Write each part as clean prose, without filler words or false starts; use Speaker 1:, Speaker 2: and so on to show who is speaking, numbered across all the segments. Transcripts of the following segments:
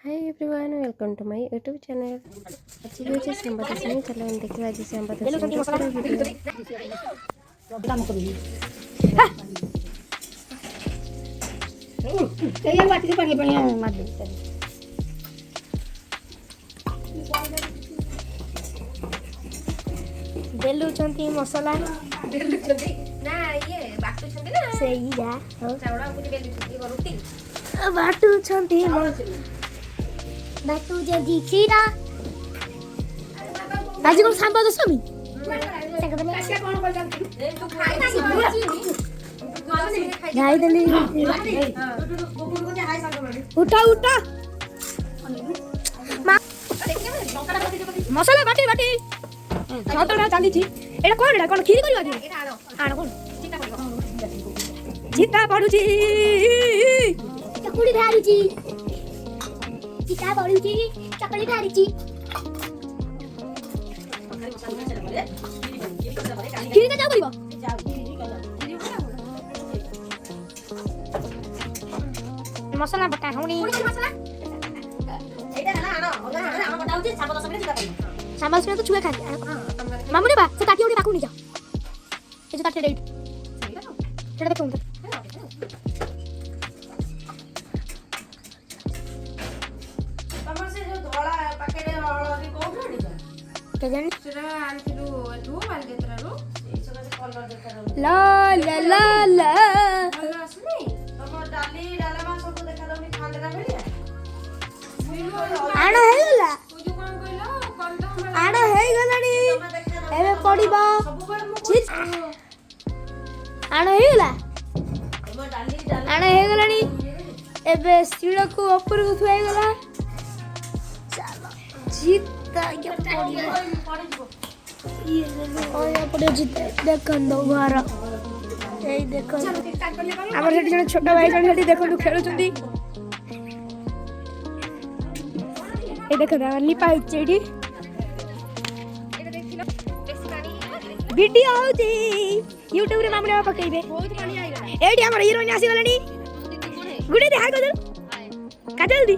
Speaker 1: Hi everyone welcome to my YouTube channel. आज भी होची संबाद सुनी चलो हम देखिबा आज संबाद बेलुचंती मसाला बेलुचंती ना ये बाटुचंती ना सेही जा चावड़ा कुछ बेलुचंती रोटी बाटुचंती बाटू जल्दी खीरा आज को सांबा दो समी जाई दली उठा उठा मसाला बाटे बाटे छटड़ा चाली छी एटा कोन खीर करिवा दे एटा आण कोन चिता पडुची चकुड़ी धारुची चिता पडुची चकुड़ी धारुची खीर का जा करिवो मसाला बटा होनी मसाला एटा ना आण बटाउची साबा 10 मिनिट चिता करिवो साबा से तो छुए खा मामू ने बा से ताटी ओडी पाकू नि जा ए जो ताटी रेट सेटा देखो केजन सेटा आनथिलु एठु बालगेत्रारो एसो से कलर देखारो ला ला ला ला कलर आसनी तम डाली डालमा सब देखारोनी खांडरा भेलिया आना हेला तू कोन कइलो कंदम आना हे गलानी एबे पडिबा आना हेला तम डाली डाल आना हे गलानी एबे सिड़ा को ऊपर को थुआई गला चलो जीत ये पड़े जीते देखन दो घर एई देखन हमर सेठी जने छोटा भाई जने सेठी देखन खेलु चंदी ए देखन लिपा चेडी एटा देखिलो बेसी पानी वीडियो होती YouTube रे मामले पकइबे बहुत पानी आइ गला एडी हमर हीरोइन आसी गलानी गुडी दे हाय काजल काजल दी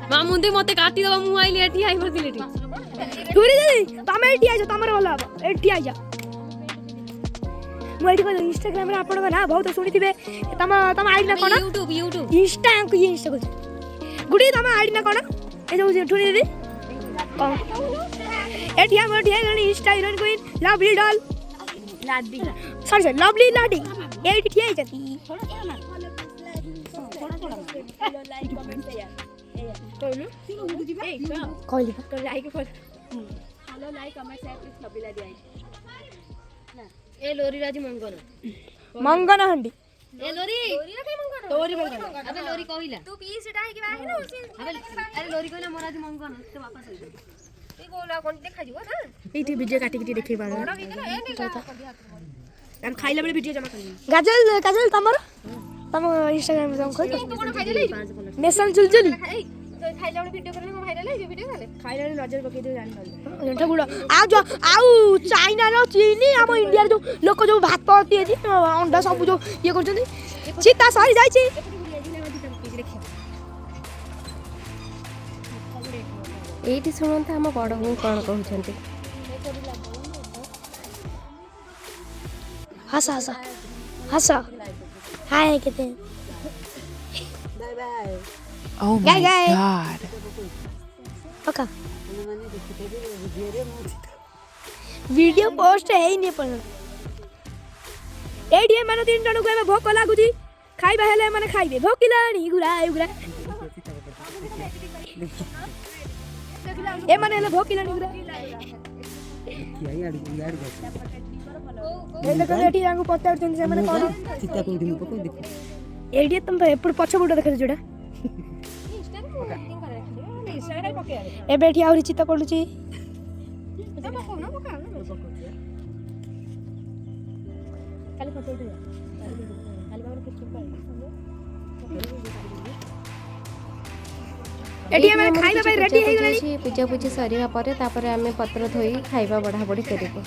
Speaker 2: मामुंदे मते काटी दबा मु आइले एठी आइ बदिले एठी
Speaker 1: दूरी दे तमे एठी आइजा तमर होला एठी आइजा मु एठी को इंस्टाग्राम रे आपण ना बहुत सुनिथिबे तम आईडी ना कोन
Speaker 2: YouTube
Speaker 1: इंस्टा को ये इंस्टा को गुडी तम आईडी ना कोन ए जो ठुनी दे एठी हम एठी आइले insta heroine queen lovely doll लाडी सॉरी लवली लाडी एठी आइजाती लाइक कमेंट यार कहलु कहली तो लाइक कर hello like comment share please लबिला दिया ना
Speaker 2: ए लोरी राजी मंगन
Speaker 1: मंगन हंडी
Speaker 2: ए लोरी लोरी रे मंगन तोरी मंगन अबे लोरी कहिला तू पी सेटा है कि बाहे न अरे लोरी कहिला मोर राजी मंगन तो वापस आइ ए गोला कोन देखा जिवो ना
Speaker 1: एठी वीडियो काटी काटी देखै बारे
Speaker 2: हम खाइला बेले वीडियो जमा करनी
Speaker 1: गाजल काजल तमर तम इंस्टाग्राम में कोइ
Speaker 2: तू कोन खाइले
Speaker 1: नेशनल जुलजुल
Speaker 2: खाइला बेले वीडियो करनी भाइरल है वीडियो खाले
Speaker 1: खाइला नजर पके दे जान घंटा गुडा आउ चाइना रो चीनी हम इंडिया जो लोक जो भात पती है अंडा सब जो ये करछन चिता सारी जाई छी एठी सुनंत हम बड़ हूं कोन कहउछंती हसा हसा हसा हाय कहते bye bye
Speaker 3: Oh my god.
Speaker 1: पक्का वीडियो पोस्ट है ही नहीं पर एडी माने तीन जन को भोक लागुची खाइबा हेले माने खाइबे भोकिलानी गुरा गुरा ए माने हेले भोकिलानी गुरा ए देखो एडी आंगु पत्ता चंदी से माने कोन चित्ता को दिन पको देखो एडी तुम एपड़ पछ बुडो देखै जोडा ए बैठी आउरी चित्ता पडुची काली फोटो उठे काली बाबा किछु पाई एठी हम खाइबा भाई रेडी हे गलानी पूजा पूजा सरीबा परे तापरे हमें पत्र धोई खाइबा बढा बढी करिबो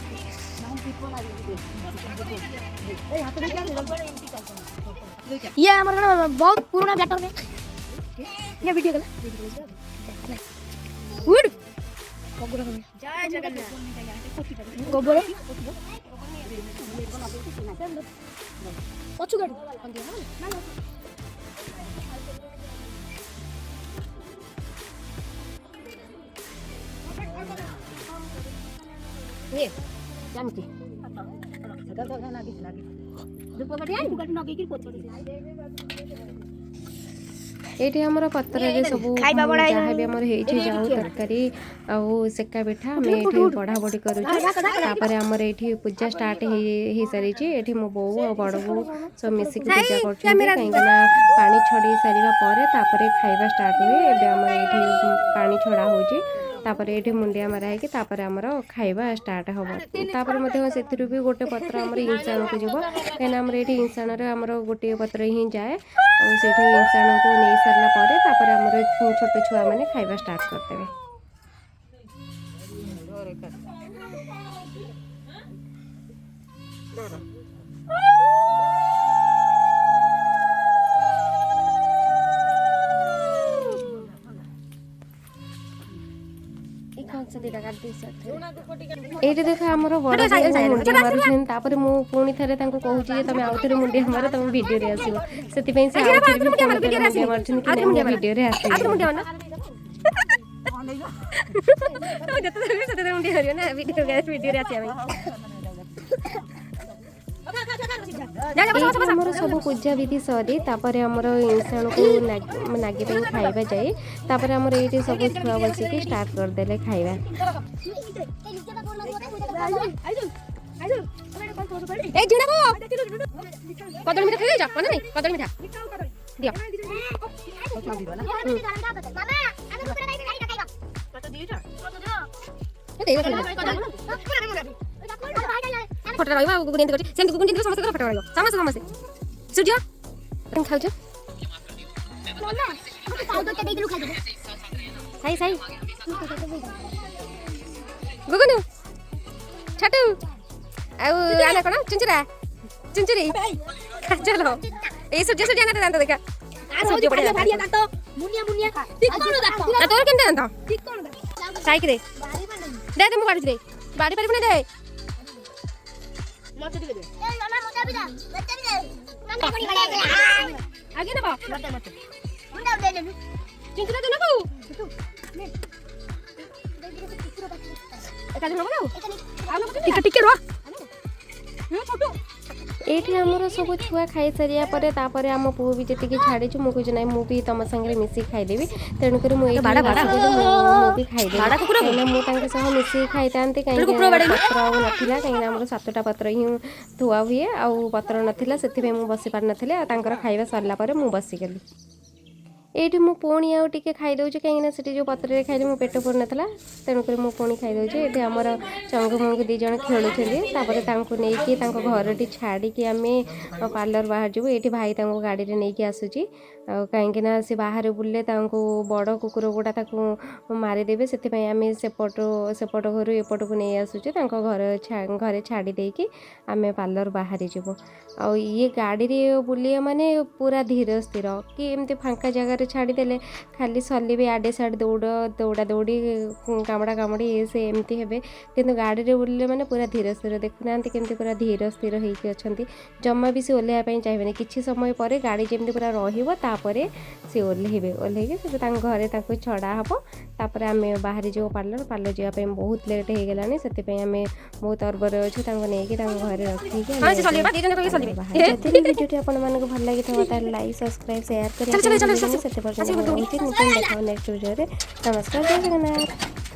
Speaker 1: ये हमारा बहुत पुराना बैटर में ये वीडियो कल गुड जय जगन्नाथ गोबर पछु गाड़ी
Speaker 2: ये जानती
Speaker 4: एठी हमर पत्रे सब जहाँ भी हमर हेछि जाऊ तरकारी आउ सेका पिठा हमें एठी पढ़ा पढ़ी करू तापर हमर एठी पूजा स्टार्ट हे सारी छि एठी मो बो और बड़ बो सब मिसिक पूजा करछन काहेकना पानी छड़ी सारिबा परे तापर खाइबा स्टार्ट हुए एबे हमर एठी पानी छड़ा होछि तापर एठी मुंडिया मारा है कि तापर हमर खाइबा स्टार्ट होबो तापर मते सेतिरु भी गोटे पत्र हमर इंसान को जबो केना हमर एठी इंसान रे हमर गोटे पत्र ही जाए और सेठो इंसान को नै सरला परे तापर हमर छोटे छुआ माने खाइबा स्टार्ट करतेबे एठी देख हमर बड़ मुंडी मारुछन तापर मु पुणी थरे तांको कहू जे तमे आउ थरे मुंडी हमर तमे वीडियो रे आसीबो सेति पई से आउ थरे मुंडी मारुछन कि मुंडी वीडियो रे आसी आउ मुंडी मारना जते थरे सेते मुंडी हरियो ना वीडियो रे आसी हमर सब पूजा विधि सरी तापर हमर इंसान को नागी पे खाइबा जाए तापर हमर एठी सब छुआ बसी के स्टार्ट कर देले खाइबा ए जिना को कदल मिठा खाइ जा कोन नै कदल मिठा दियो फटा रहइबा गुगुनी एंती करछि सेंती गुगुनी समस्त फटा रहइबो समस्त सुजियो तुम खाउ छ मोना पाउडर के देइलु खाइ देबो सही सही गुगुनु छटू आउ आना कोन चुंचुरी चलो ए सुजियो ना दांत देखा आ सुजियो बढ़िया बढ़िया दांत मुनिया ठीक कोन दांत तोर केन दांत ठीक कोन दांत साइक दे दे मु काढि दे बाड़ी पारि दे मत दे ए मामा मोटा भी दे आगे ना बा मुंडा दे ले चिंचरा दे ना को एका दिन हो टिके रो छोटू एठी हमर सब छुआ खाई सारिया परे तापरे हम पु भी जति के छाडी छु मु कुछ नै मु भी तम संगे मिसी खाई देबी तेनु कर मु ए बाडा मु भी खाई देबी बाडा कुकुर मु तांके संग मिसी खाई तांते काई पत्र नथिला काई हमर 7टा पत्र ही धुआ हुए आ पत्र नथिला सेति पे मु बसी पार नथिले आ तांकर खाइबा सरला परे मु बसी गेली एठी मु पुणी आउ टिके खाई दउछि काई ना सेठी जो पत्र रे खाइले मु पेट पुर नथला तेनु कर मु पुणी खाई दउछि एठी हमर चंगु मंगु दी जण खेलु छली तापर तांको नै कि तांको घर टी छाडी कि आमे पार्लर बाहर जबो एठी भाई तांको गाड़ी रे नै कि आसुछि काई ना से बाहर बुलले तांको बड़ कुकुर गोटा ताको मारी देबे सेति पई आमे सेपट घर एपट को नै आसुछि तांको घरे छाडी देई कि आमे पार्लर बाहर जबो आ ये गाड़ी रे बुलिया माने पूरा धीर स्थिर कि एमते फांका जगह रे छाड़ी देले खाली सल्ली भी आडे साइड दौड़ा दौड़ी कामड़ा कामड़ी ये से एमती हेबे किंतु गाड़ी रे बुलले माने पूरा धीर स्थिर देखु नांती केमती पूरा धीर स्थिर हेकि अछंती जम्मा भी से ओलेहा पई चाहिबेनी किछि समय परे गाड़ी जेमती पूरा रहिबो तापरे से ओल्हे के से तांग घरे ताको छड़ा हबो तापरे आमे बाहरी जो पार्लर जिया पई बहुत लेट हे गेलानी सेति पई आमे बहुत अरबर अछि तांग नै कि तांग घरे रखि के हां से चलिबा दी जन को चलिबे जति वीडियो आपन मानको भल लागि त लाइक सब्सक्राइब शेयर करिया चलो सेते पर नेक्स्ट वीडियो रे नमस्कार जय जगन्नाथ।